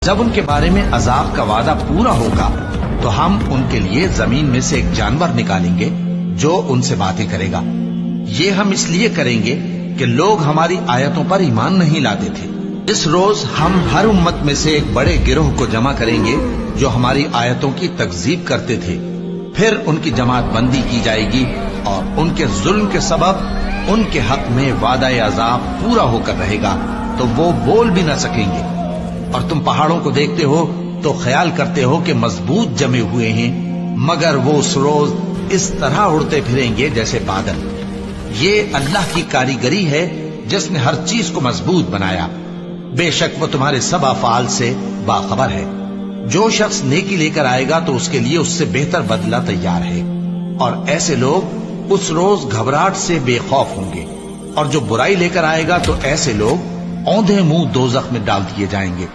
जब उनके बारे में अजाब का वादा पूरा होगा तो हम उनके लिए जमीन में से एक जानवर निकालेंगे जो उनसे बातें करेगा। ये हम इसलिए करेंगे कि लोग हमारी आयतों पर ईमान नहीं लाते थे। इस रोज हम हर उम्मत में से एक बड़े गिरोह को जमा करेंगे जो हमारी आयतों की तकजीब करते थे। फिर उनकी जमात बंदी की जाएगी और उनके जुल्म के सबब उनके हक में वादा अजाब पूरा होकर रहेगा तो वो बोल भी न सकेंगे। और तुम पहाड़ों को देखते हो तो ख्याल करते हो कि मजबूत जमे हुए हैं, मगर वो उस रोज इस तरह उड़ते फिरेंगे जैसे बादल। ये अल्लाह की कारीगरी है जिसने हर चीज को मजबूत बनाया। बेशक वो तुम्हारे सब अफआल से बाखबर है। जो शख्स नेकी लेकर आएगा तो उसके लिए उससे बेहतर बदला तैयार है। और ऐसे लोग उस रोज घबराहट से बेखौफ होंगे। और जो बुराई लेकर आएगा तो ऐसे लोग औंधे मुंह दोजख में डाल दिए जाएंगे।